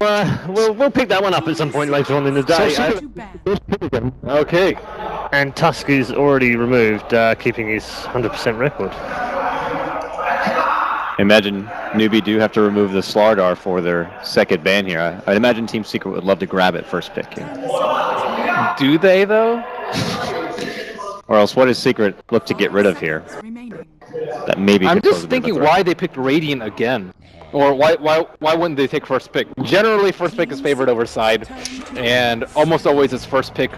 We'll pick that one up at some point later on in the day. Okay, and Tusk is already removed, keeping his 100% record. Imagine Newbie do have to remove the Slardar for their second ban here. I'd imagine Team Secret would love to grab it first pick here. Do they, though? Or else what does Secret look to get rid of here? That maybe I'm could pose just a bit of a thinking threat. why they picked Radiant again. Or why wouldn't they take first pick? Generally, first pick is favored over side, and almost always it's first pick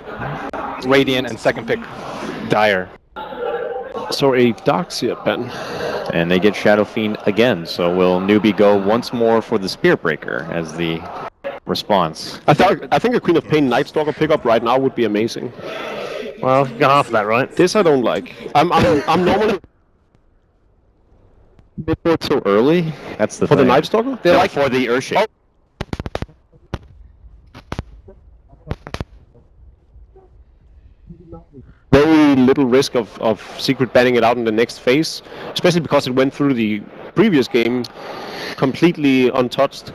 Radiant and second pick Dire. So a Darkseer ban. And they get Shadow Fiend again, so will Newbie go once more for the Spear Breaker as the response? I think a Queen of Pain Night Stalker pickup right now would be amazing. Well, you got half of that right. This I don't like. I'm normally Before so early? That's the for the thing. Night Stalker. They like for the Earthshake. Very little risk of Secret banning it out in the next phase, especially because it went through the previous game completely untouched,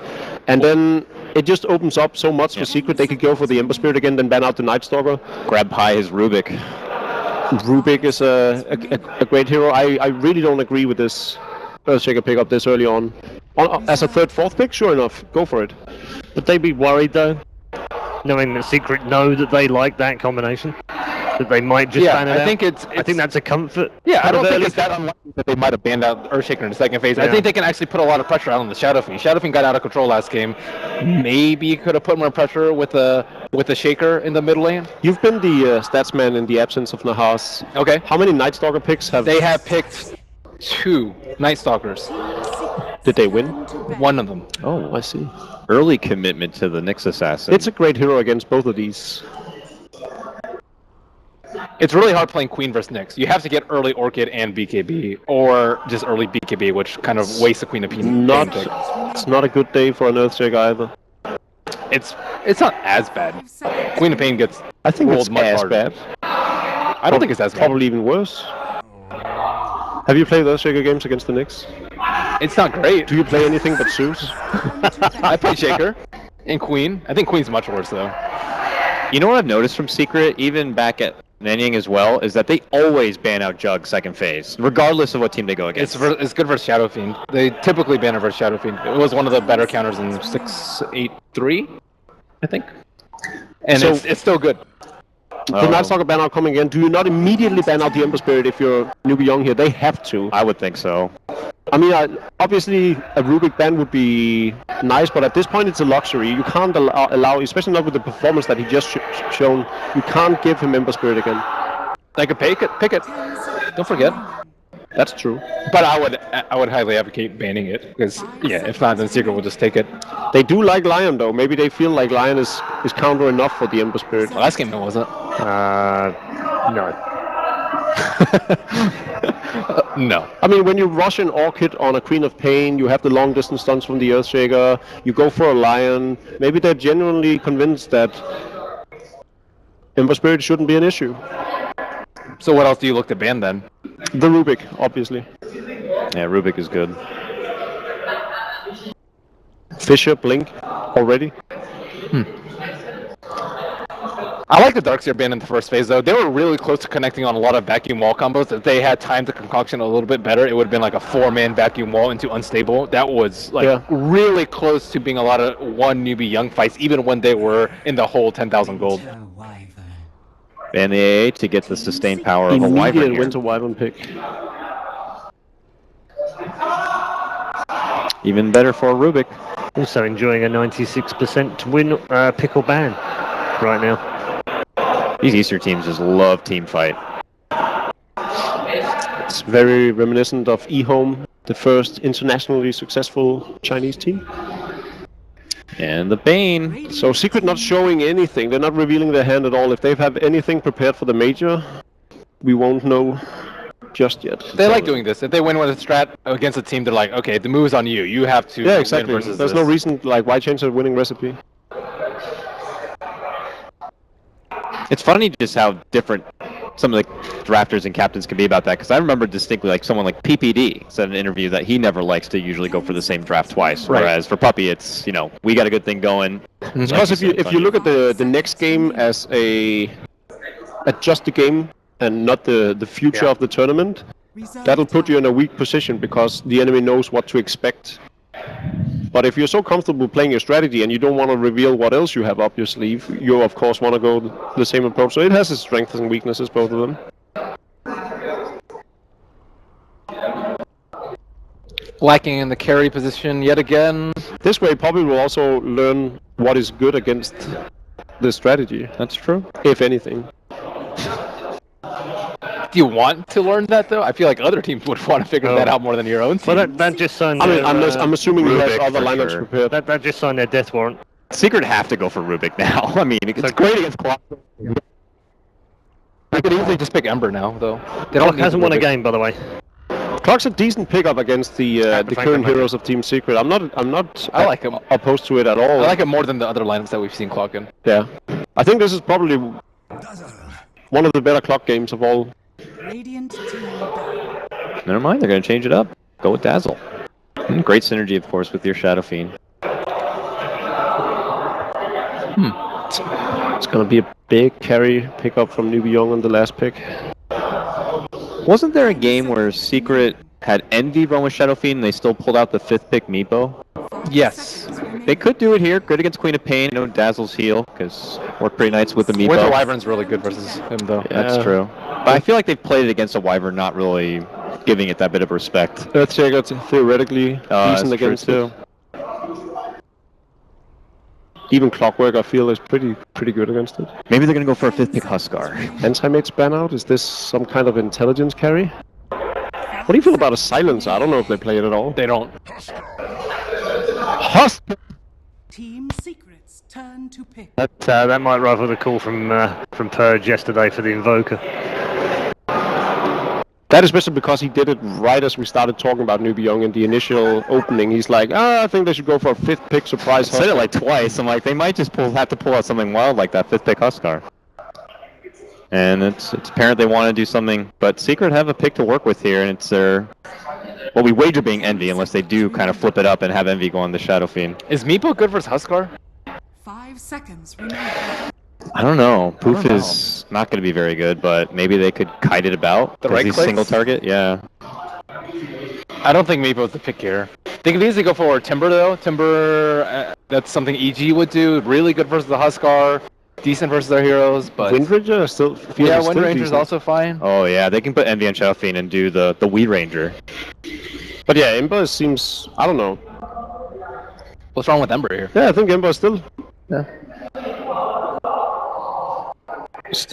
and then it just opens up so much for Secret. They could go for the Ember Spirit again, then ban out the Night Stalker. Grab high his Rubik. Rubik is a great hero. I really don't agree with this Earthshaker pickup this early on. As a third, fourth pick, sure enough, go for it. Would they be worried though, knowing that Secret know that they like that combination? That they might just ban it out? I think I think that's a comfit. Yeah, I don't think early. it's that unlikely that they might have banned out Earthshaker in the second phase. I think they can actually put a lot of pressure out on the Shadow Fiend. Shadow Fiend got out of control last game. Maybe could have put more pressure with the Shaker in the middle lane. You've been the stats man in the absence of Nahas. Okay. How many Night Stalker picks have They have picked 2 Night Stalkers. Did they win? One of them. Oh, I see. Early commitment to the Nyx Assassin. It's a great hero against both of these. It's really hard playing Queen versus Nyx. You have to get early Orchid and BKB, or just early BKB, which kind of wastes the Queen of Pain. It's not a good day for an Earthshake either. It's not as bad. Queen of Pain gets I think rolled it's much as harder. bad. I don't think it's as bad. Probably even worse. Have you played Earthshaker games against the Knicks? It's not great. Do you play anything but Zeus? I play Shaker and Queen. I think Queen's much worse though. You know what I've noticed from Secret, even back at Nanyang as well, is that they always ban out Jug second phase, regardless of what team they go against. It's good versus Shadow Fiend. They typically ban it versus Shadow Fiend. It was one of the better counters in 6-8-3, I think. And So- it's still good. The Night Stalker ban out coming in. Do you not immediately ban out the Ember Spirit if you're Newbee.Young here? They have to. I would think so. I mean, obviously a Rubik ban would be nice, but at this point it's a luxury. You can't allow, especially not with the performance that he just shown, you can't give him Ember Spirit again. They could pick it. Don't forget. That's true. But I would highly advocate banning it because if not, then Secret will just take it. They do like Lion though. Maybe they feel like Lion is counter enough for the Ember Spirit. Last game it wasn't. No. No. I mean, when you rush an Orchid on a Queen of Pain, you have the long distance stunts from the Earthshaker, you go for a Lion, maybe they're genuinely convinced that Ember Spirit shouldn't be an issue. So what else do you look to ban then? The Rubik, obviously. Yeah, Rubik is good. Fisher, Blink, already. I like the Darkseer ban in the first phase though. They were really close to connecting on a lot of vacuum wall combos. If they had time to concoction a little bit better, it would have been like a 4-man vacuum wall into unstable. That was really close to being a lot of one Newbee.Young fights, even when they were in the whole 10,000 gold. Ban the AA to get the sustained power of a Wyvern Immediate here. Winter Wyvern pick. Even better for Rubik. Also enjoying a 96% win pickle ban right now. These Easter teams just love team fight. It's very reminiscent of eHome, the first internationally successful Chinese team. And the Bane. So Secret not showing anything. They're not revealing their hand at all. If they have anything prepared for the major, we won't know just yet. They like doing this. If they win with a strat against a team, they're like, okay, the move's on you. You have to Yeah, win exactly. versus There's this. no reason, like, why change the winning recipe? It's funny just how different some of the drafters and captains can be about that, because I remember distinctly like someone like PPD said in an interview that he never likes to usually go for the same draft twice, whereas for Puppy it's, you know, we got a good thing going. Because if you look at the next game as just the game and not the future of the tournament, that'll put you in a weak position because the enemy knows what to expect. But if you're so comfortable playing your strategy and you don't want to reveal what else you have up your sleeve, you of course want to go the same approach. So it has its strengths and weaknesses, both of them. Lacking in the carry position yet again. This way, Poppy will also learn what is good against the strategy. That's true. If anything. Do you want to learn that though? I feel like other teams would want to figure that out more than your own team. Well, that just signed. I mean, I'm assuming he has Rubik other for lineups sure. prepared. That just signed their death warrant. Secret have to go for Rubik now. I mean, it's great against Clock. I could easily just pick Ember now though. They Clock don't need hasn't won a Rubik. game, by the way. Clock's a decent pickup against the current heroes of Team Secret. I'm not I like him. opposed to it at all. I like it more than the other lineups that we've seen Clock in. Yeah. I think this is probably one of the better Clock games of all. Radiant team down. Never mind, they're going to change it up. Go with Dazzle. Great synergy, of course, with your Shadow Fiend. It's gonna be a big carry pickup from Newbee.Young on the last pick. Wasn't there a game where Secret had Envy run with Shadow Fiend and they still pulled out the 5th pick Meepo? Yes. They could do it here. Good against Queen of Pain. No Dazzle's heal, because worked pretty nice with the Meepo. Winter Wyvern's really good versus him though. Yeah, that's true. But I feel like they've played it against a Wyvern, not really giving it that bit of respect. Earthshaker theoretically decent against too. it. Even Clockwork, I feel, is pretty good against it. Maybe they're going to go for a 5th pick Huskar. Anti-mage ban out? Is this some kind of intelligence carry? What do you feel about a silencer? I don't know if they play it at all. They don't. Team Secret's turn to pick. That might rival the call from Purge yesterday for the Invoker. That especially because he did it right as we started talking about Newbee.Young in the initial opening. He's like, I think they should go for a 5th pick surprise. I said it like twice. I'm like, they might just have to pull out something wild like that 5th pick Huskar. And it's apparent they want to do something, but Secret have a pick to work with here, and it's their, well, we wager being Envy, unless they do kind of flip it up and have Envy go on the Shadow Fiend. Is Meepo good versus Huskar? 5 seconds remaining. I don't know. Poof is not going to be very good, but maybe they could kite it about. The right he's clicks? single target, yeah. I don't think Meepo's the pick here. They could easily go for Timber though. Timber, that's something EG would do. Really good versus the Huskar. Decent versus their heroes, but Windranger still feels yeah, still Wind Ranger's decent. also fine. Oh yeah, they can put Envy on Shadow Fiend and do the Weed Ranger. But yeah, Ember seems, I don't know. What's wrong with Ember here? Yeah, I think Ember is still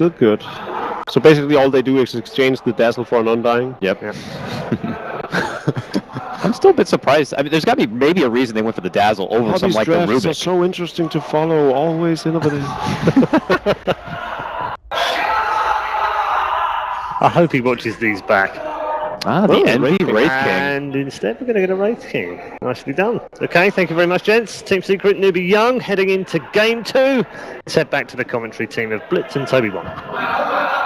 good. So basically all they do is exchange the Dazzle for an Undying. Yep. I'm still a bit surprised. I mean, there's got to be maybe a reason they went for the Dazzle over something like the drafts are Rubik. so interesting to follow, always innovative. I hope he watches these back. Ah, the Envy Wraith King. And instead we're going to get a Wraith King. Nicely done. Okay, thank you very much, gents. Team Secret, Newbee.Young, heading into Game 2. Let's head back to the commentary team of Blitz and Toby1.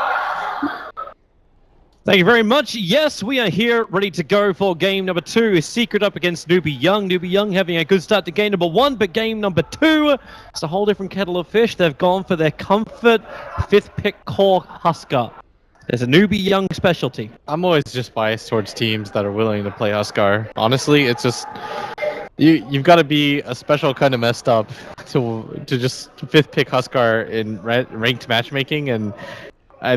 Thank you very much. Yes, we are here, ready to go for game number 2. Secret up against Newbee.Young. Newbee.Young having a good start to game number 1, but game number 2, it's a whole different kettle of fish. They've gone for their comfort 5th pick core Huskar. There's a Newbee.Young specialty. I'm always just biased towards teams that are willing to play Huskar. Honestly, it's just you've got to be a special kind of messed up to just 5th pick Huskar in ranked matchmaking, and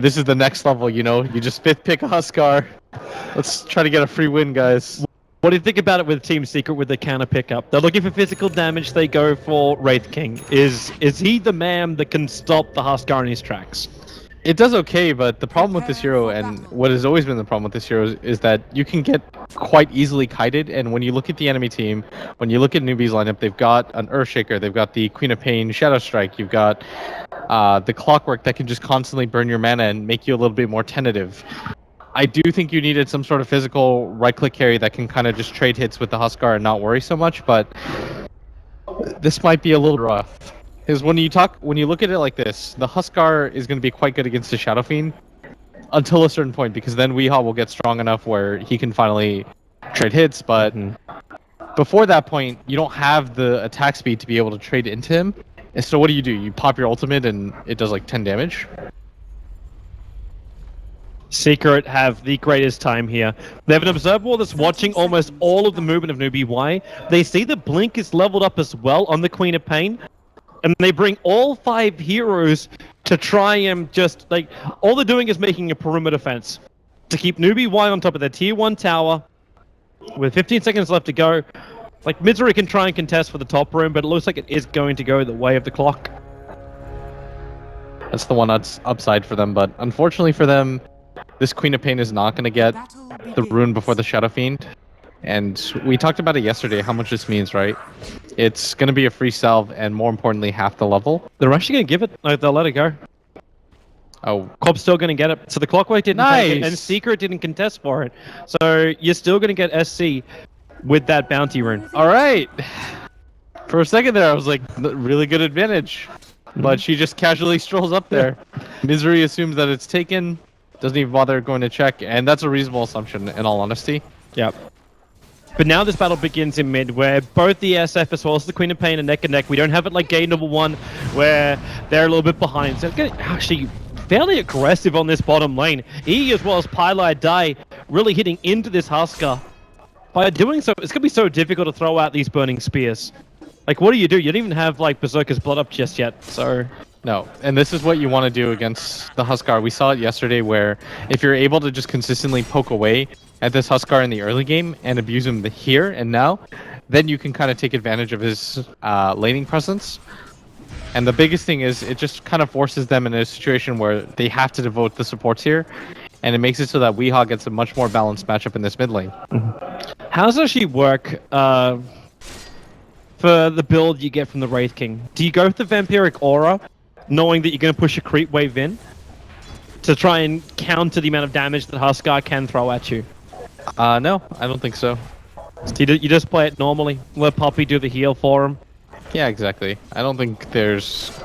this is the next level. You know, you just 5th pick a Huskar. Let's try to get a free win, guys. What do you think about it with Team Secret with the counter pickup? They're looking for physical damage. They go for Wraith King. Is he the man that can stop the Huskar in his tracks? It does okay, but the problem with this hero, and what has always been the problem with this hero, is that you can get quite easily kited, and when you look at the enemy team, when you look at Newbie's lineup, they've got an Earthshaker, they've got the Queen of Pain Shadow Strike, you've got the Clockwork that can just constantly burn your mana and make you a little bit more tentative. I do think you needed some sort of physical right-click carry that can kind of just trade hits with the Huskar and not worry so much, but this might be a little rough. Because when you look at it like this, the Huskar is going to be quite good against the Shadow Fiend, until a certain point, because then Weehaw will get strong enough where he can finally trade hits, but before that point, you don't have the attack speed to be able to trade into him. And so what do? You pop your ultimate and it does like 10 damage? Secret have the greatest time here. They have an observer that's watching almost all of the movement of Newbee.Y. They see the blink is leveled up as well on the Queen of Pain, and they bring all 5 heroes to try and just, like, all they're doing is making a perimeter fence to keep Newbee.Y on top of their tier 1 tower. With 15 seconds left to go, like, Misery can try and contest for the top room, but it looks like it is going to go the way of the clock. That's the one that's upside for them, but unfortunately for them, this Queen of Pain is not going to get the rune before the Shadow Fiend. And we talked about it yesterday, how much this means, right? It's going to be a free salve, and more importantly, half the level. They're actually going to give it, like, they'll let it go. Oh, Cobb's still going to get it. So the Clockwork didn't take it, and Secret didn't contest for it. So you're still going to get SC with that bounty rune. All right. For a second there, I was like, really good advantage. But she just casually strolls up there. Misery assumes that it's taken, doesn't even bother going to check, and that's a reasonable assumption, in all honesty. Yep. But now this battle begins in mid, where both the SF as well as the Queen of Pain are neck and neck. We don't have it like game number 1, where they're a little bit behind. So it's getting actually fairly aggressive on this bottom lane. E as well as Pylai Die really hitting into this Huskar. By doing so, it's going to be so difficult to throw out these burning spears. Like, what do? You don't even have, like, Berserker's Blood up just yet, so... No, and this is what you want to do against the Huskar. We saw it yesterday where if you're able to just consistently poke away at this Huskar in the early game and abuse him here and now, then you can kind of take advantage of his laning presence. And the biggest thing is it just kind of forces them in a situation where they have to devote the supports here, and it makes it so that Weehaw gets a much more balanced matchup in this mid lane. How does it actually work for the build you get from the Wraith King? Do you go with the Vampiric Aura, knowing that you're going to push a creep wave in to try and counter the amount of damage that Huskar can throw at you? No, I don't think so. So you just play it normally, let Poppy do the heal for him? Yeah, exactly. I don't think there's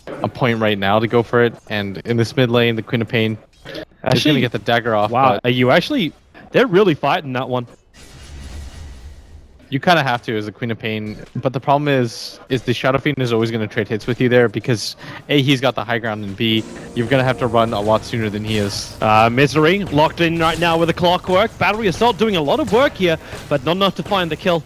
a point right now to go for it, and in this mid lane, the Queen of Pain is going to get the dagger off. Wow, are you actually... They're really fighting that one. You kind of have to as a Queen of Pain, but the problem is the Shadow Fiend is always going to trade hits with you there because A, he's got the high ground, and B, you're going to have to run a lot sooner than he is. Misery locked in right now with a Clockwork. Battery Assault doing a lot of work here, but not enough to find the kill.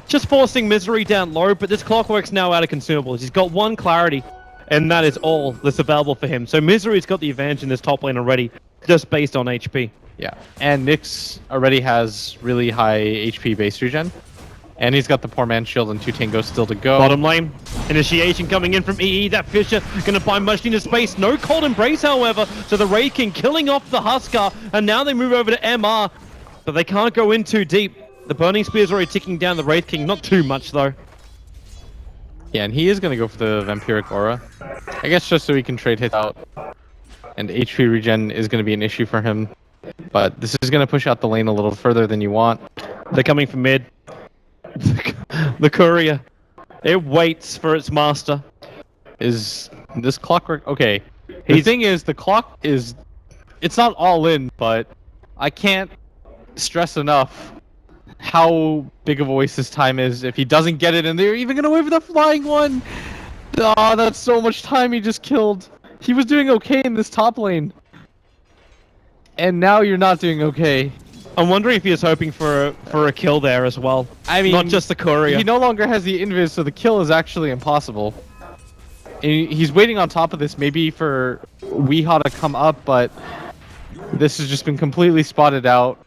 Just forcing Misery down low, but this Clockwork's now out of consumables. He's got 1 clarity, and that is all that's available for him. So Misery's got the advantage in this top lane already, just based on HP. Yeah, and Nyx already has really high HP base regen, and he's got the poor man's shield and 2 tangos still to go. Bottom lane, initiation coming in from EE. That Fisher gonna find much into space. No Cold Embrace, however, so the Wraith King killing off the Huskar, and now they move over to MR, but they can't go in too deep. The Burning Spear's already ticking down the Wraith King, not too much though. Yeah, and he is gonna go for the Vampiric Aura, I guess just so he can trade hits out, and HP regen is gonna be an issue for him. But this is going to push out the lane a little further than you want. They're coming from mid. The courier. It waits for its master. Is this Clockwork... Okay. The thing is, the clock is... It's not all in, but I can't stress enough how big of a waste this time is if he doesn't get it, and they're even going to wait for the flying one. Oh, that's so much time he just killed. He was doing okay in this top lane. And now you're not doing okay. I'm wondering if he was hoping for a kill there as well. I mean, not just the courier. He no longer has the invis, so the kill is actually impossible. And he's waiting on top of this, maybe for Weehaw to come up, but this has just been completely spotted out.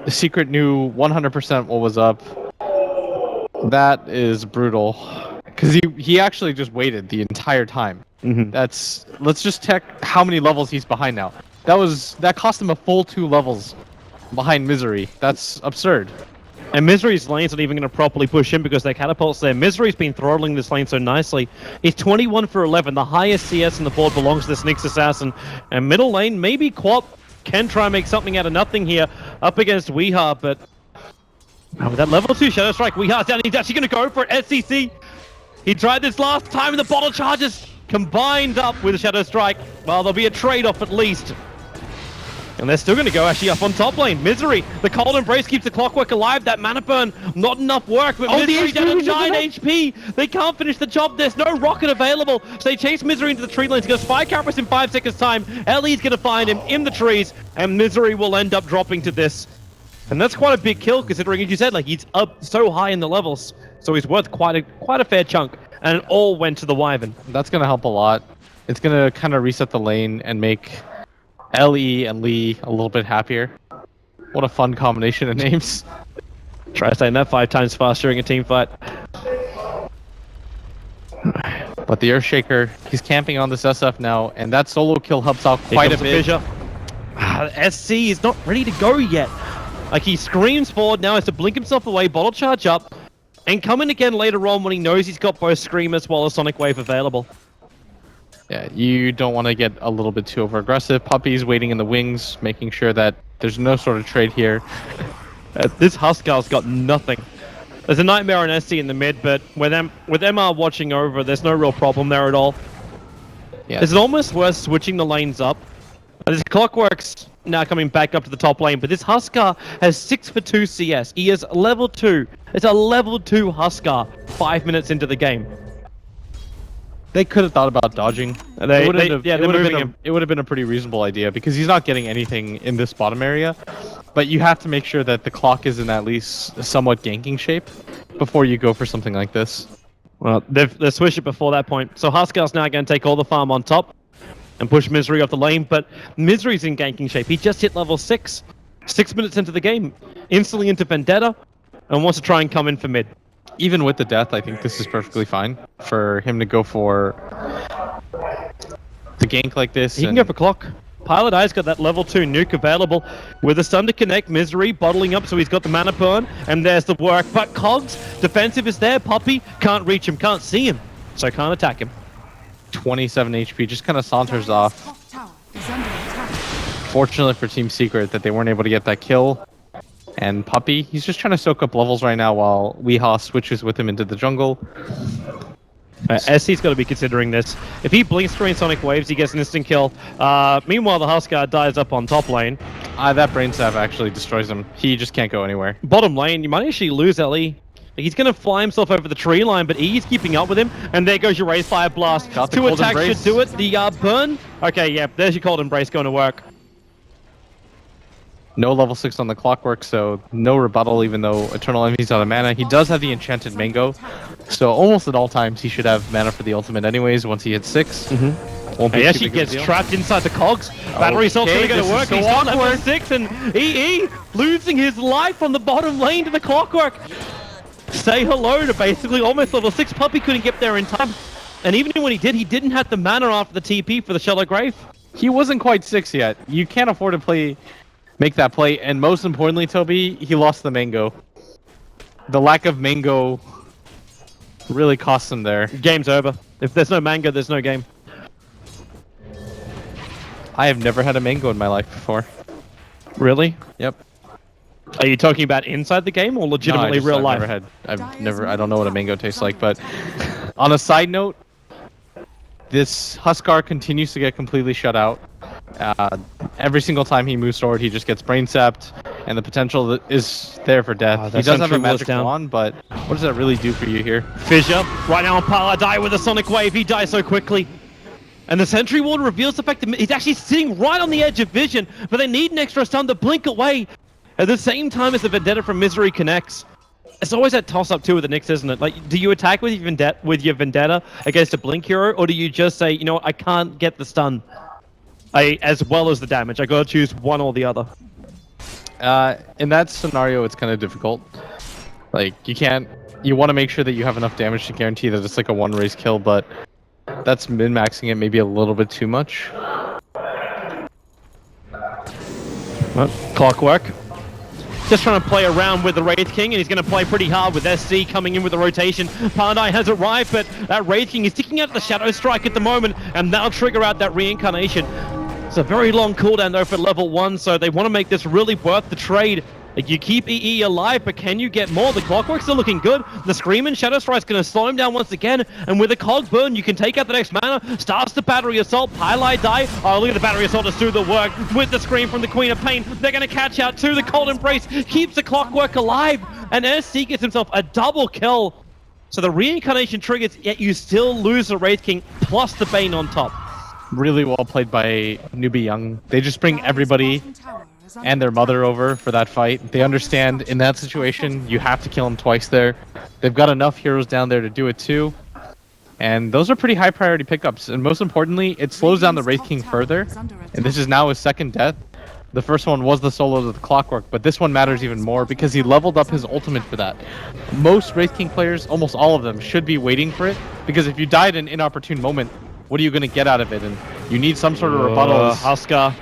The Secret knew 100% what was up. That is brutal. Because he actually just waited the entire time. Let's just check how many levels he's behind now. That cost him a full 2 levels behind Misery. That's absurd. And Misery's lane's not even going to properly push him because their catapults there. Misery's been throttling this lane so nicely. He's 21 for 11. The highest CS on the board belongs to this Nyx Assassin. And middle lane, maybe Quap can try and make something out of nothing here up against Weehaw, but with that level 2 Shadow Strike, Weehaw's down. He's actually going to go for it. SCC. He tried this last time and the bottle charges combined up with Shadow Strike. Well, there'll be a trade-off at least. And they're still going to go actually up on top lane. Misery, the Cold Embrace keeps the Clockwork alive. That mana burn, not enough work, but Misery down to 9 HP. They can't finish the job. There's no rocket available. So they chase Misery into the tree lane. He's going to spy Caprus in 5 seconds time. Ellie's going to find him in the trees, and Misery will end up dropping to this. And that's quite a big kill, considering, as you said, like he's up so high in the levels. So he's worth quite a fair chunk. And it all went to the Wyvern. That's going to help a lot. It's going to kind of reset the lane and make LE and Lee a little bit happier. What a fun combination of names. Try saying that 5 times fast during a team fight. But the Earthshaker, he's camping on this SF now, and that solo kill helps out quite a bit. SC is not ready to go yet. Like, he screams forward now, has to blink himself away, bottle charge up, and come in again later on when he knows he's got both Scream as well as Sonic Wave available. Yeah, you don't want to get a little bit too over-aggressive. Puppy's waiting in the wings, making sure that there's no sort of trade here. This Huskar's got nothing. There's a Nightmare on SC in the mid, but with MR watching over, there's no real problem there at all. Yeah. Is it almost worth switching the lanes up? This Clockwork's now coming back up to the top lane, but this Huskar has 6 for 2 CS. He is level 2. It's a level 2 Huskar 5 minutes into the game. They could have thought about dodging. It would have been a pretty reasonable idea because he's not getting anything in this bottom area. But you have to make sure that the clock is in at least somewhat ganking shape before you go for something like this. Well, they've switched it before that point. So Huskar's now going to take all the farm on top and push Misery off the lane. But Misery's in ganking shape. He just hit level 6. 6 minutes into the game. Instantly into Vendetta and wants to try and come in for mid. Even with the death, I think this is perfectly fine for him to go for the gank like this. He can go for clock. Pilot Eye's got that level 2 nuke available with a stun to connect. Misery bottling up, so he's got the mana burn, and there's the work. But Cogs, defensive is there. Puppy can't reach him, can't see him, so can't attack him. 27 HP, just kind of saunters off. Fortunately for Team Secret that they weren't able to get that kill. And Puppy, he's just trying to soak up levels right now while Weehaw switches with him into the jungle. SC's got to be considering this. If he blinks screen Sonic Waves, he gets an instant kill. Meanwhile, the Huskar dies up on top lane. That Brain Staff actually destroys him. He just can't go anywhere. Bottom lane, you might actually lose LE. He's going to fly himself over the tree line, but E's keeping up with him. And there goes your Raise Fire Blast. 2 attacks should do it. The burn. Okay, yeah, there's your Cold Embrace going to work. No level 6 on the Clockwork, so no rebuttal even though Eternal Envy's out of mana. He does have the Enchanted Mango, so almost at all times he should have mana for the ultimate anyways once he hits 6. Won't be he actually gets trapped inside the cogs. Battery Assault's going to go to work. He's on level 6 and EE losing his life on the bottom lane to the Clockwork. Say hello to basically almost level 6. Puppy couldn't get there in time. And even when he did, he didn't have the mana after the TP for the Shallow Grave. He wasn't quite 6 yet. You can't afford to make that play, and most importantly, Toby, he lost the Mango. The lack of Mango really cost him there. Game's over. If there's no Mango, there's no game. I have never had a Mango in my life before. Really? Yep. Are you talking about inside the game or legitimately real life? I don't know what a Mango tastes like, but on a side note, this Huskar continues to get completely shut out. Every single time he moves forward, he just gets brain sapped, and the potential is there for death. He does have a magic wand, but what does that really do for you here? Fissure, right now on Paladai with a Sonic Wave. He dies so quickly. And the Sentry Ward reveals the fact that he's actually sitting right on the edge of vision, but they need an extra stun to blink away at the same time as the Vendetta from Misery connects. It's always that toss-up too with the Nyx, isn't it? Like, do you attack with your Vendetta against a Blink hero, or do you just say, you know what, I can't get the stun as well as the damage. I gotta choose one or the other. In that scenario, it's kind of difficult. Like, you want to make sure that you have enough damage to guarantee that it's like a one-raise kill, but that's min-maxing it maybe a little bit too much. Well, Clockwork. Just trying to play around with the Wraith King, and he's going to play pretty hard with SC coming in with the rotation. Paladai has arrived, but that Wraith King is sticking out the Shadow Strike at the moment, and that'll trigger out that reincarnation. It's a very long cooldown though for level 1, so they want to make this really worth the trade. Like, you keep EE alive, but can you get more? The Clockwork's still looking good. The Scream and Shadow Strike's going to slow him down once again. And with a Cog Burn, you can take out the next mana. Starts the Battery Assault. Pylite die. Oh, look at the Battery Assault to do the work. With the Scream from the Queen of Pain, they're going to catch out too. The Cold Embrace keeps the Clockwork alive. And SC gets himself a double kill. So the Reincarnation triggers, yet you still lose the Wraith King plus the Bane on top. Really well played by Newbee.Young. They just bring everybody and their mother over for that fight. They understand in that situation you have to kill him twice there. They've got enough heroes down there to do it too. And those are pretty high priority pickups. And most importantly, it slows down the Wraith King further. And this is now his second death. The first one was the solo to the Clockwork, but this one matters even more because he leveled up his ultimate for that. Most Wraith King players, almost all of them, should be waiting for it, because if you die at an inopportune moment, what are you going to get out of it? And you need some sort of rebuttal. Huskar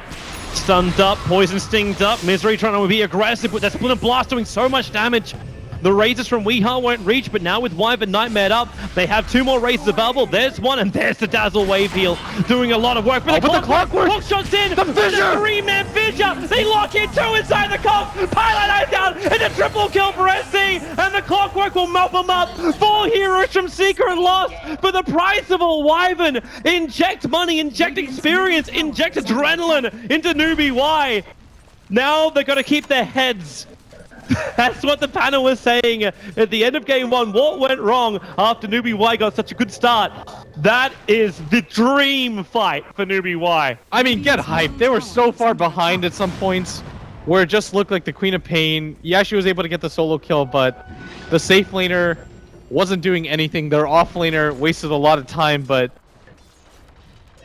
stunned up, poison stinged up, Misery trying to be aggressive, but that Splinter Blast doing so much damage. The Razors from Weeha won't reach, but now with Wyvern Nightmared up, they have 2 more Razors available. There's one, and there's the Dazzle Wave Heal, doing a lot of work. But the Clockwork hook shots in! The Fissure! The 3-man Fissure! They lock in 2 inside the Cog! Pylite eyes down, and a triple kill for SC! And the Clockwork will mop them up! 4 heroes from Seeker and lost for the price of a Wyvern! Inject money, inject experience, inject adrenaline into Newb.Y! Now they're gonna keep their heads. That's what the panel was saying at the end of game 1. What went wrong after Newb.Y got such a good start? That is the dream fight for Newb.Y. I mean, get hyped. They were so far behind at some points where it just looked like the Queen of Pain. Yeah, she was able to get the solo kill, but the safe laner wasn't doing anything. Their off laner wasted a lot of time, but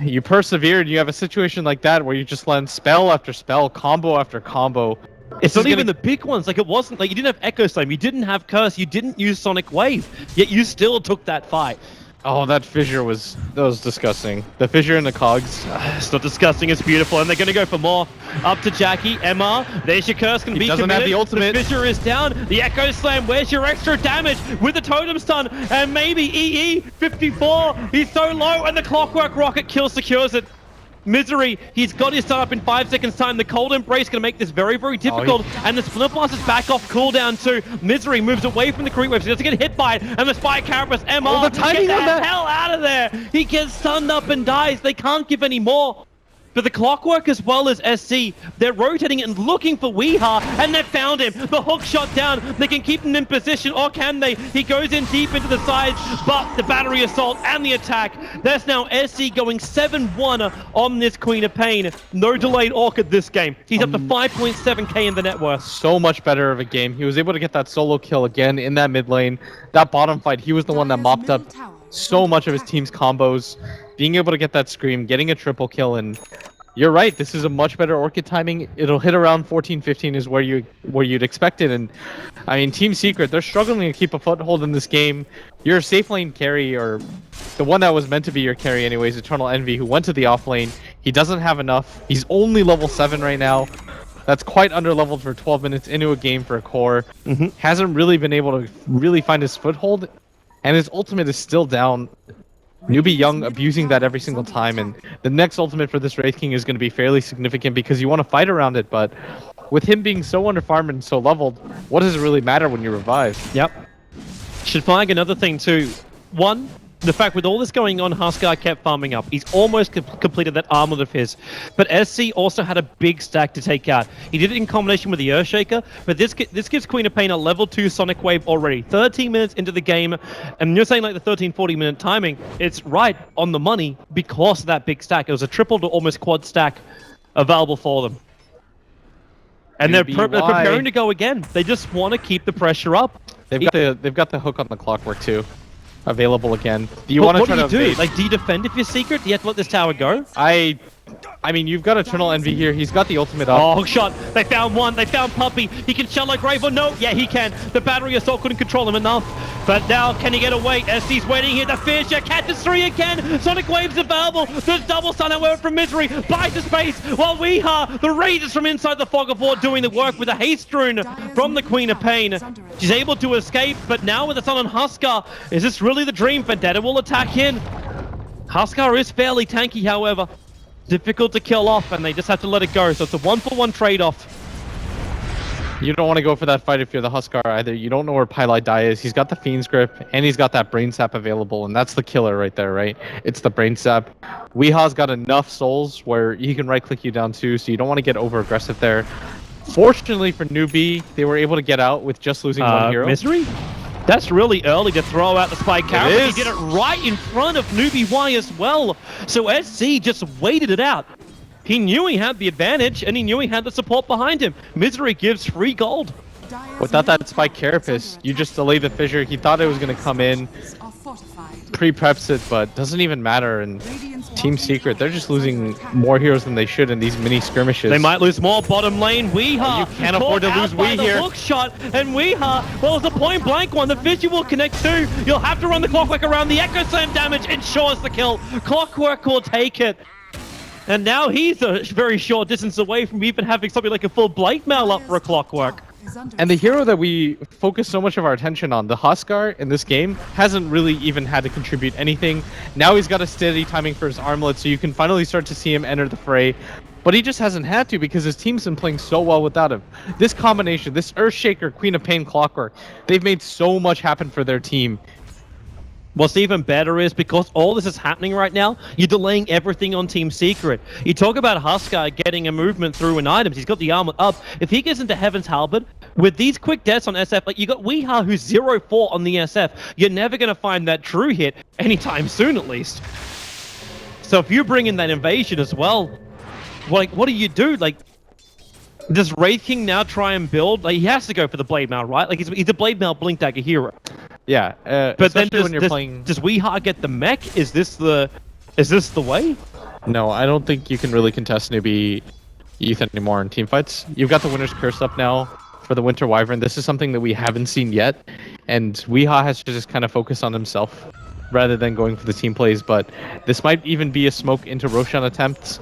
you persevered. You have a situation like that where you just land spell after spell, combo after combo. It's not even the big ones. Like, it wasn't like you didn't have Echo Slam, you didn't have Curse, you didn't use Sonic Wave, yet you still took that fight. Oh, that fissure was disgusting. The fissure in the cogs. It's not disgusting, it's beautiful, and they're gonna go for more. Up to Jackie, MR, there's your Curse, can be doesn't committed. have the ultimate. The fissure is down, the Echo Slam, where's your extra damage? With the Totem Stun, and maybe EE, 54, he's so low, and the Clockwork Rocket kill secures it. Misery, he's got his stun up in 5 seconds time. The Cold Embrace going to make this very, very difficult. And the Splinter Blast is back off cooldown too. Misery moves away from the creep wave, so he doesn't get hit by it. And the Spy Carapace, MR, the timing get on the that. hell out of there. He gets stunned up and dies. They can't give any more. But the Clockwork as well as SC, they're rotating and looking for Weeha, and they found him. The hook shot down. They can keep him in position, or can they? He goes in deep into the sides, but the Battery Assault and the attack. That's now SC going 7-1 on this Queen of Pain. No delayed Orchid this game. He's up to 5.7k in the net worth. So much better of a game. He was able to get that solo kill again in that mid lane. That bottom fight, he was the one that mopped up so much of his team's combos. Being able to get that Scream, getting a triple kill, and you're right, this is a much better Orchid timing. It'll hit around 14-15 is where you'd expect it. And I mean, Team Secret, they're struggling to keep a foothold in this game. Your safe lane carry, or the one that was meant to be your carry anyways, Eternal Envy, who went to the off lane. He doesn't have enough. He's only level 7 right now. That's quite under-leveled for 12 minutes into a game for a core. Hasn't really been able to really find his foothold, and his ultimate is still down. Newbee.Young abusing that every single time, and the next ultimate for this Wraith King is going to be fairly significant because you want to fight around it, but with him being so underfarmed and so leveled, what does it really matter when you revive? Yep. Should flag another thing too. One, the fact with all this going on, Huskar kept farming up. He's almost completed that armlet of his. But SC also had a big stack to take out. He did it in combination with the Earthshaker, but this gives Queen of Pain a level 2 Sonic Wave already. 13 minutes into the game, and you're saying like the 13-40 minute timing, it's right on the money because of that big stack. It was a triple to almost quad stack available for them. And they're preparing to go again. They just want to keep the pressure up. They've got the hook on the Clockwork too. Available again. Do you want to try to do? Like, do you defend if you're Secret? Do you have to let this tower go? I mean, you've got Eternal Envy here. He's got the ultimate up. Oh, hook shot. They found one. They found Puppy. He can shell like Grave or no? Yeah, he can. The Battery Assault couldn't control him enough. But now, can he get away? SC's waiting here. The Fissure catches 3 again. Sonic Wave's available. There's double stun, however, from Misery. Buys the space. While Weeha, the Razors from inside the Fog of War, doing the work with a haste rune from the Queen of Pain. She's able to escape, but now with the stun on Huskar, is this really the dream? Vendetta will attack in. Huskar is fairly tanky, however. Difficult to kill off, and they just have to let it go. So it's a 1-for-1 trade-off. You don't want to go for that fight if you're the Huskar either. You don't know where Pylai is. He's got the Fiend's Grip, and he's got that Brain Sap available, and that's the killer right there, right? It's the Brain Sap. Weeha's got enough souls where he can right-click you down too, so you don't want to get over-aggressive there. Fortunately for Newbee, they were able to get out with just losing one hero. Misery? That's really early to throw out the spike carrot. He did it right in front of Newb.Y as well. So SC just waited it out. He knew he had the advantage, and he knew he had the support behind him. Misery gives free gold. Without that spike carapace, you just delay the fissure. He thought it was going to come in, pre-preps it, but doesn't even matter. And Team Secret, they're just losing more heroes than they should in these mini skirmishes. They might lose more bottom lane. Weeha, you can't afford to lose Wee here. Hook shot, and Weeha, well, it's a point blank one. The fissure will connect too. You'll have to run the Clockwork around. The Echo Slam damage ensures the kill. Clockwork will take it. And now he's a very short distance away from even having something like a full Blade Mail up for a Clockwork. And the hero that we focus so much of our attention on, the Huskar in this game, hasn't really even had to contribute anything. Now he's got a steady timing for his armlet, so you can finally start to see him enter the fray. But he just hasn't had to because his team's been playing so well without him. This combination, this Earthshaker, Queen of Pain, Clockwork, they've made so much happen for their team. What's even better is because all this is happening right now, you're delaying everything on Team Secret. You talk about Huskar getting a movement through in items. He's got the armor up. If he gets into Heaven's Halberd, with these quick deaths on SF, like you got Weeha who's 0-4 on the SF, you're never going to find that true hit anytime soon at least. So if you bring in that invasion as well, like what do you do? Like, does Wraith King now try and build? Like he has to go for the Blade Mail, right? Like he's a Blade Mail Blink Dagger hero. Yeah, but then when you're playing, does Weeha get the mech? Is this the way? No, I don't think you can really contest Newbie ETH anymore in team fights. You've got the Winter's Curse up now for the Winter Wyvern. This is something that we haven't seen yet, and Weeha has to just kind of focus on himself rather than going for the team plays. But this might even be a smoke into Roshan attempts.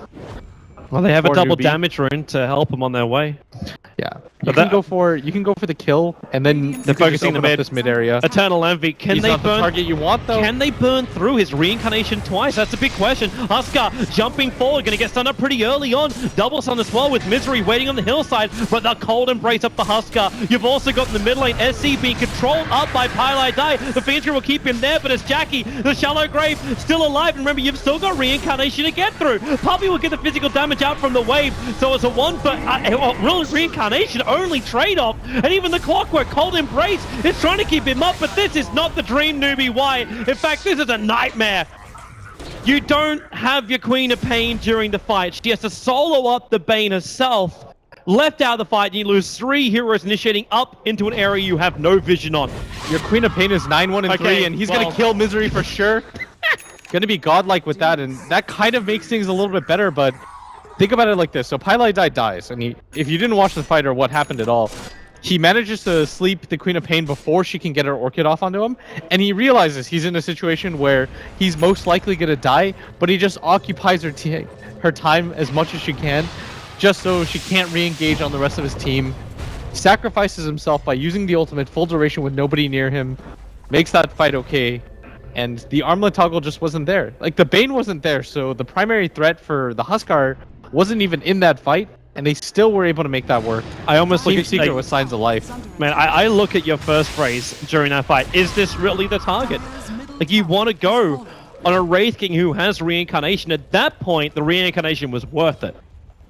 Well, they have a double damage rune to help them on their way. Yeah, you can go for the kill, and then they're focusing the this mid area. Eternal Envy. Can He's they not burn the target you want though? Can they burn through his reincarnation twice? That's a big question. Huskar jumping forward, gonna get stunned up pretty early on. Double stun as well with Misery waiting on the hillside, but the cold embrace up the Huskar. You've also got in the mid lane SC being controlled up by Pylai. The Fiend's will keep him there, but it's Jackie, the Shallow Grave, still alive. And remember, you've still got reincarnation to get through. Puppy will get the physical damage out from the wave, so it's a one, but real reincarnation only trade-off, and even the Clockwork Cold Embrace is trying to keep him up, but this is not the dream Newb.Y. In fact, this is a nightmare. You don't have your Queen of Pain during the fight. She has to solo up the Bane herself. Left out of the fight, you lose 3 heroes initiating up into an area you have no vision on. Your Queen of Pain is 9-1 and 3, and he's gonna kill Misery for sure. Gonna be godlike with that, and that kind of makes things a little bit better, but think about it like this. So Pylai dies, and if you didn't watch the fight or what happened at all, he manages to sleep the Queen of Pain before she can get her Orchid off onto him, and he realizes he's in a situation where he's most likely going to die, but he just occupies her time as much as she can, just so she can't re-engage on the rest of his team, sacrifices himself by using the ultimate full duration with nobody near him, makes that fight okay, and the armlet toggle just wasn't there. Like, the Bane wasn't there, so the primary threat for the Huskar wasn't even in that fight, and they still were able to make that work. I almost look Team at Secret with signs of life. Man, I look at your first phrase during that fight. Is this really the target? Like, you want to go on a Wraith King who has reincarnation. At that point, the reincarnation was worth it.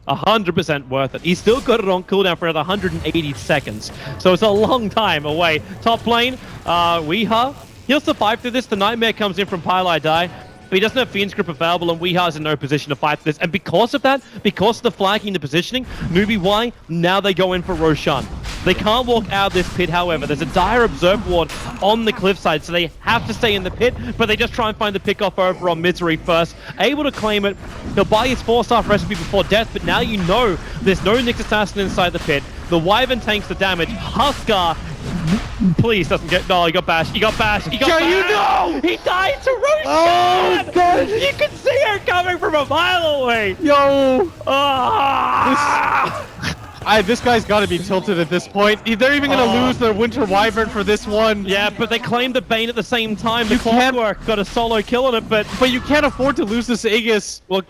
100% worth it. He's still got it on cooldown for another 180 seconds. So it's a long time away. Top lane, Weeha. He'll survive through this. The Nightmare comes in from Pylai. But he doesn't have Fiend's Grip available, and Weeha's in no position to fight this. And because of that, because of the flagging, the positioning, Newb.Y, now they go in for Roshan. They can't walk out of this pit, however. There's a dire Observe Ward on the cliffside, so they have to stay in the pit, but they just try and find the pick-off over on Misery first. Able to claim it. He'll buy his 4-star recipe before death, but now you know there's no Nyx Assassin inside the pit. The Wyvern tanks the damage. Huskar, please doesn't get... No, he got bashed. He got bashed. He got bashed. You know! He died to Roshan! Oh, God! You can see her coming from a mile away! Yo! This guy's got to be tilted at this point. They're even going to lose their Winter Wyvern for this one. Yeah, but they claimed the Bane at the same time. The You can't- Clockwork got a solo kill on it, but But you can't afford to lose this Aegis. well,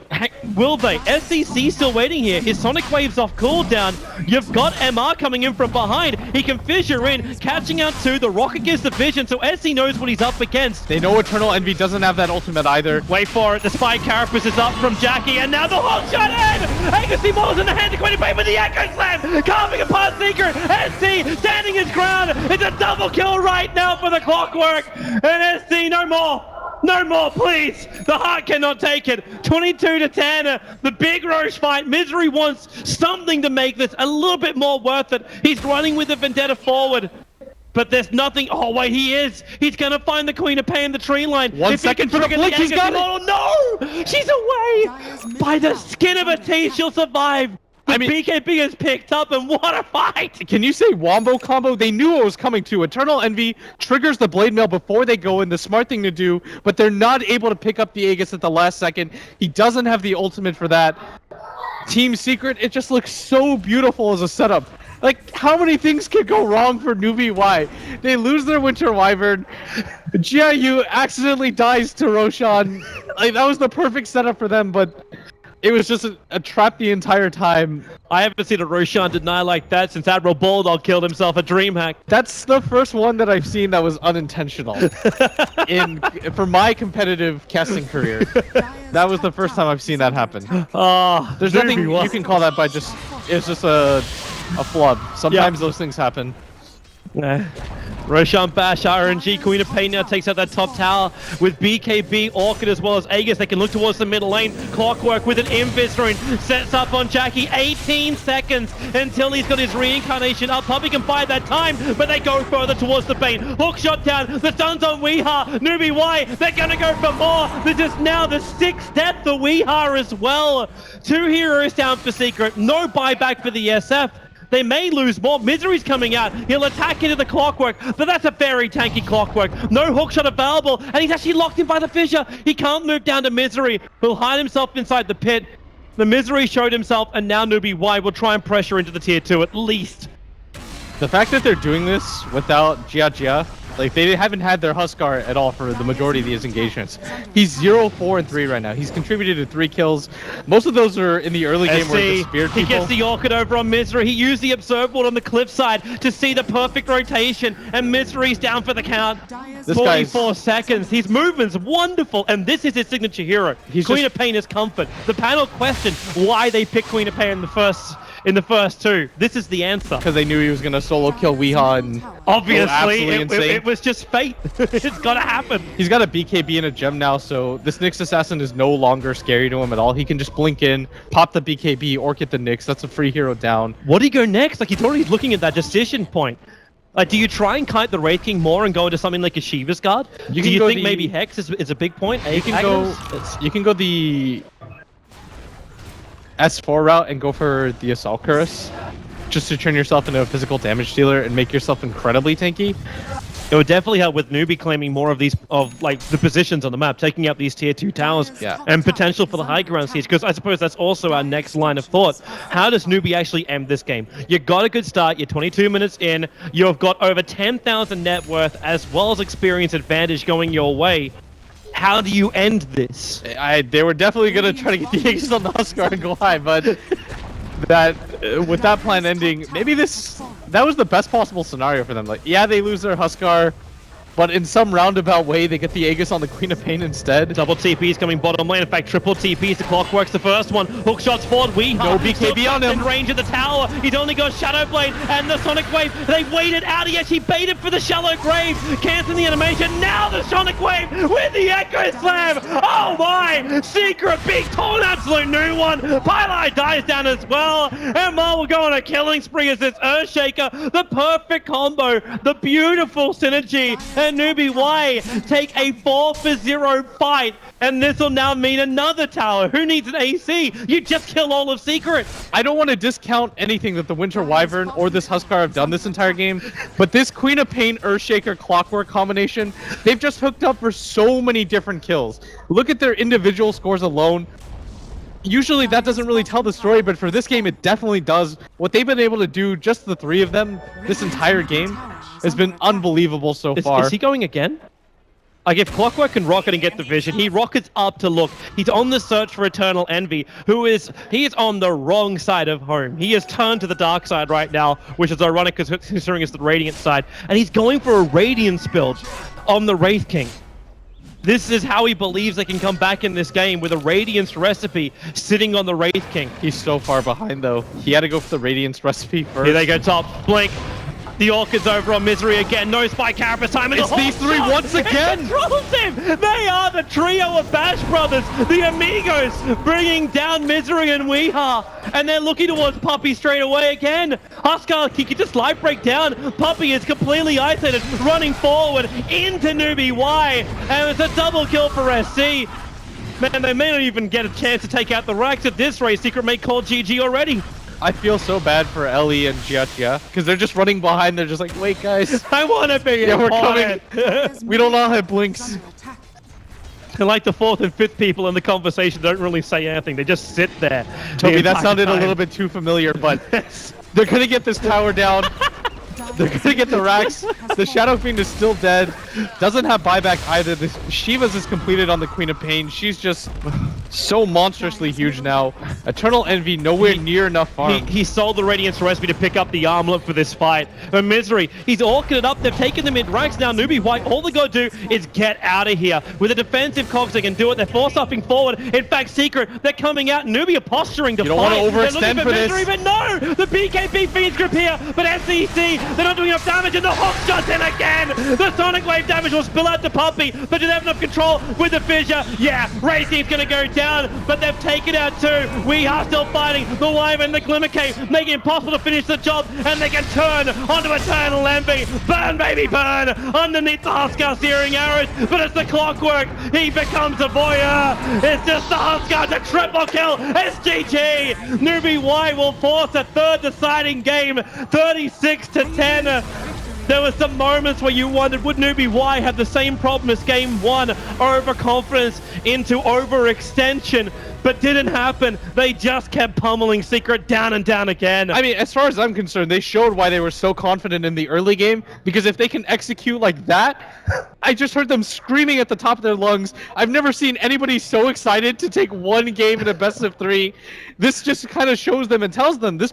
will they? SCC still waiting here. His Sonic Wave's off cooldown. You've got MR coming in from behind. He can fissure in, catching out 2. The rocket gives the vision, so SC knows what he's up against. They know Eternal Envy doesn't have that ultimate either. Wait for it. The Spy Carapace is up from Jackie, and now the hook shot in! Agency Balls in the hand to Queen Pain with the Echo Slam! Carving apart Secret! SC standing his ground! It's a double kill right now for the Clockwork! And SC, no more! No more, please! The heart cannot take it. 22-10, the big Roche fight. Misery wants something to make this a little bit more worth it. He's running with the Vendetta forward. But there's nothing. Oh, wait, he is. He's going to find the Queen of Pain in the tree line. 1 second for the blink. He's got it. Oh, no! She's away! By the skin of her teeth, she'll survive. The BKB is picked up, and what a fight! Can you say Wombo combo? They knew it was coming too. Eternal Envy triggers the Blade Mail before they go in, the smart thing to do, but they're not able to pick up the Aegis at the last second. He doesn't have the ultimate for that. Team Secret, it just looks so beautiful as a setup. Like, how many things could go wrong for Newbee.Y? They lose their Winter Wyvern. GIU accidentally dies to Roshan. Like, that was the perfect setup for them, but it was just a trap the entire time. I haven't seen a Roshan deny like that since Admiral Bulldog killed himself at DreamHack. That's the first one that I've seen that was unintentional for my competitive casting career. That was the first time I've seen that happen. Oh, There's nothing you can call that by just, it's just a flub. Sometimes those things happen. Roshan Bash, RNG, Queen of Pain now takes out that top tower with BKB, Orchid as well as Aegis. They can look towards the middle lane. Clockwork with an Invis rune sets up on Jackie. 18 seconds until he's got his reincarnation up. Puppy can buy that time, but they go further towards the Bane. Hook shot down. The stun's on Weeha. Newbee.Y, they're going to go for more. This is now the 6th death for Weeha as well. 2 heroes down for Secret. No buyback for the SF. They may lose more. Misery's coming out. He'll attack into the Clockwork, but that's a very tanky Clockwork. No hookshot available, and he's actually locked in by the fissure. He can't move down to Misery. He'll hide himself inside the pit. The Misery showed himself, and now Newbee.Y will try and pressure into the tier 2 at least. The fact that they're doing this without Jia, like they haven't had their Huskar at all for the majority of these engagements. He's 0-4-3 right now. He's contributed to 3 kills. Most of those are in the early game where he speared people. He gets the Orchid over on Misery. He used the Observable on the cliffside to see the perfect rotation, and Misery's down for the count. This 44 seconds. His movement's wonderful, and this is his signature hero. Queen of Pain is comfort. The panel questioned why they picked Queen of Pain in the first 2. This is the answer. Because they knew he was going to solo kill Weeha and obviously insane. It was just fate. It's got to happen. He's got a BKB and a gem now, so this Nyx Assassin is no longer scary to him at all. He can just blink in, pop the BKB, or get the Nyx. That's a free hero down. What do you go next? Like, he's already looking at that decision point. Do you try and kite the Wraith King more and go into something like a Shiva's Guard? Do you think maybe Hex is a big point? You can go the S4 route and go for the Assault Cuirass, just to turn yourself into a physical damage dealer and make yourself incredibly tanky. It would definitely help with Newbee claiming more of these, like the positions on the map, taking out these tier 2 towers, and potential for the high ground siege. Because I suppose that's also our next line of thought. How does Newbee actually end this game? You got a good start. You're 22 minutes in. You've got over 10,000 net worth as well as experience advantage going your way. How do you end this? They were definitely going to try to get the Aegis on the Huskar and go high, but with that plan ending, maybe that was the best possible scenario for them. Like, yeah, they lose their Huskar, but in some roundabout way, they get the Aegis on the Queen of Pain instead. Double TPs coming bottom lane. In fact, triple TPs. The Clockwork's the first one. Hook shots forward. Weeha. No BKB on him. In range of the tower. He's only got Shadow Blade and the Sonic Wave. They waited out. He actually baited for the Shallow Grave. Canceling the animation. Now the Sonic Wave with the Echo Slam. Oh my! Secret big, tall, absolute new one. Pylai dies down as well. And Ma will go on a killing spree as this Earthshaker. The perfect combo. The beautiful synergy. And Newbee.Y take a 4-for-0 fight, and this will now mean another tower. Who needs an AC? You just kill all of Secret. I don't want to discount anything that the Winter Wyvern or this Huskar have done this entire game, but this Queen of Pain, Earthshaker, Clockwork combination, they've just hooked up for so many different kills. Look at their individual scores alone. usually that doesn't really tell the story, but for this game it definitely does. What they've been able to do, just the three of them, this entire game, has been unbelievable so far. Is he going again? Like, if Clockwork can rocket and get the vision, he rockets up to look. He's on the search for Eternal Envy, he is on the wrong side of home. He has turned to the dark side right now, which is ironic considering it's the Radiant side. And he's going for a Radiance build on the Wraith King. This is how he believes they can come back in this game, with a Radiance recipe sitting on the Wraith King. He's so far behind though. He had to go for the Radiance recipe first. Here they go top. Blink. The Orchid's over on Misery again. No Spike Carapace time. It's these three once again. It controls him. They are the trio of Bash Brothers. The Amigos bringing down Misery and Weeha. And they're looking towards Puppy straight away again. Huskar, he can just life break down. Puppy is completely isolated, running forward into Newb.Y. And it's a double kill for SC. Man, they may not even get a chance to take out the Rax at this rate. Secret may call GG already. I feel so bad for Ellie and Jia because they're just running behind. They're just like, wait, guys. I want to be Yeah, we're coming. We don't all have blinks. And like the fourth and fifth people in the conversation don't really say anything. They just sit there. Toby, that sounded a little bit too familiar, but they're going to get this tower down. They're going to get the Rax. The Shadow Fiend is still dead. Doesn't have buyback either. The Shiva's is completed on the Queen of Pain. She's just so monstrously huge now. Eternal Envy nowhere near enough farm. He sold the Radiance recipe to pick up the armlet for this fight. But Misery, he's orchid it up. They've taken the mid-ranks now. Newbee.Y, all they got to do is get out of here. With a defensive cogs, they can do it. They're force-upping forward. In fact, Secret, they're coming out. Newbee are posturing to fight. You don't want to overextend for Misery, this. but no! The BKB Fiends grip here, but SEC, they're not doing enough damage, and the hook shot's in again! The Sonic Wave damage will spill out to Puppy, but do they have enough control with the fissure? Yeah, Racing's gonna go down, but they've taken out two. We are still fighting. The Wyvern, the Glimmer Cape, make it impossible to finish the job, and they can turn onto Eternal Envy. Burn, baby, burn! Underneath the Huskar searing arrows, but it's the Clockwork. He becomes a voyeur. It's just the Huskar to triple kill. It's GG. Newbee.Y will force a third deciding game, 36-10. There were some moments where you wondered, would Newbee.Y have the same problem as game one, overconfidence into overextension, but didn't happen. They just kept pummeling Secret down and down again. I mean, as far as I'm concerned, they showed why they were so confident in the early game, because if they can execute like that, I just heard them screaming at the top of their lungs. I've never seen anybody so excited to take one game in a best of three. This just kind of shows them and tells them this